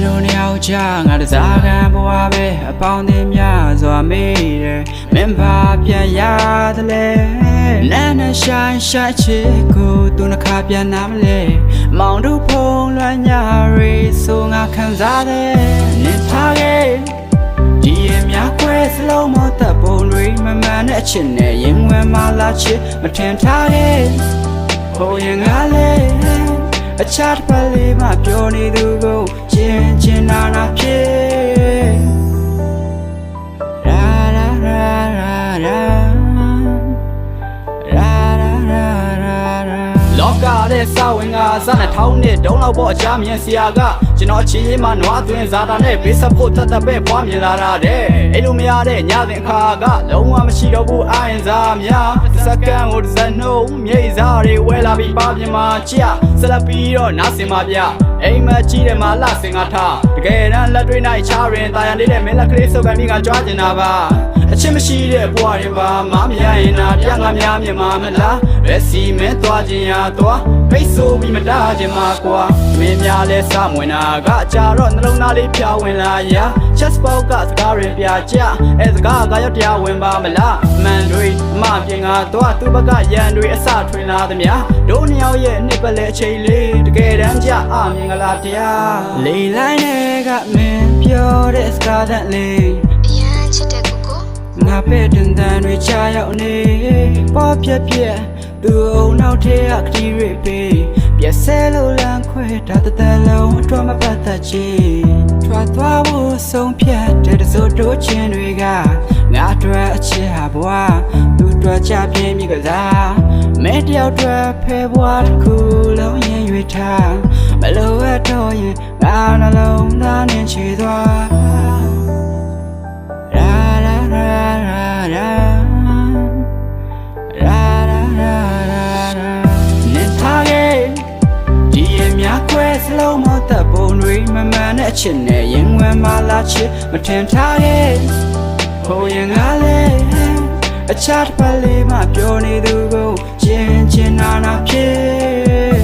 လိုနေအောင်ချငါတစားခံဘဝပဲအပေါင်းအသင်းများစွာမေးတယ်မင်းဘာပြန်ရတယ်လဲနာနဲ့ရှိုင်းရှိုက်ချစ်ကိုသူနှခါပြန်နာမလဲမောင်တို့ဖုံးလွှမ်းညာရီဆိုငါခံစားတယ်နေထားခဲ့ဒီရင်များခွဲစလုံးမသက်ပုံတွေမမှန်တဲ့အချစ်နဲ့ရင်ဝင်မှလာချစ်မထင်ထားခဲ့ဟိုရင်ငါလေအချားတစ်ပတ်လေးမှပြောနေသူကိုချင်းနာဖြစ်ရာရာရာရာလောကတဲ့စာဝင်ကစနဲ့ထောင်းနဲ့ဒုံးလောက်ပေါ်အချမြင်စရာကကျွန်တော်ချင်းရင်မှနွားသွင်းစားတာနဲ့ဘေးဆက်ဖို့တတ်ပဲပွားမြင်လာတာတဲ့အဲ့လိုမရတဲ့ညစဉ်ခါကလုံးဝမရှိတော့ဘူးအာရင်စားများစက္ကန့်ကိုတစ်စက်နှုတ်မြိတ်စားတွေဝဲလာပြီးပါပြင်မှာကြဆက်လက်ပြီးတော့နားစင်ပါဗျအိမ်မကြီးတယ်မှာလှစင်ကထားတကယ်တမ်းလက်တွေနိုင်ချရင်တာယာနေတဲ့မင်းလက်ကလေးစုပ်ကန်ပြီးကကြွားကျင်တာပါအချစ်မရှိတဲ့ဘဝတွေပါမမရရင်နာပြငါများမြင်မှာမလားရက်စီမင်းသွားခြင်းရာသွားဖိတ်ဆိုပြီးမတားခြင်းမှာကွာမင်းများလဲစမဝင်တာကကြာတော့နှလုံးသားလေးဖြာဝင်လာရာချက်စပေါက်ကစကားရင်ပြကြအဲစကားကရောက်တရားဝင်ပါမလားမန်တွေအမပြင်ကသွားသူ့ဘက်ကရန်တွေအစထွင်လာသမျှတို့နှစ်ယောက်ရဲ့နှစ်ပတ်လဲအချိန်လေးတကယ်တမ်းကြအမြင်ကလားတရားလေလိုက်တဲ့ကမင်းပြောတဲ့စကားတန်လေးအရန်ချစ်တဲ့ကိုကိုငါပဲတန်တန်တွေချရောက်နေပေါ်ပြပြသူ့အုံနောက်ထဲကခတီးတွေပေးပြက်ဆဲလို့လမ်းခွဲတာတလုံးအတွက်မပတ်သက်ချေထွက်သွားဖို့ဆုံးဖြတ်တဲ့တစိုးတိုးချင်းတွေကငါအတွက်အချစ်ဟာဘဝသူ့အတွက်ချပြင်းမိကစားမဲတယောက်အတွက်ဖဲဘဝတစ်ခုလုံးရင်ရွေထားမလိုအပ်တော့ရင်ငါနှလုံးသားနဲ့ချေသွားစလုံးမသက်ပုံတွေမမှန်တဲ့အချစ်နဲ့ရင်ဝင်မှလာချစ်မထင်ထားခဲ့ဟိုရင်ငါလေအချားတစ်ပတ်လေးမှပြောနေသူကိုချင်းနာဖြစ်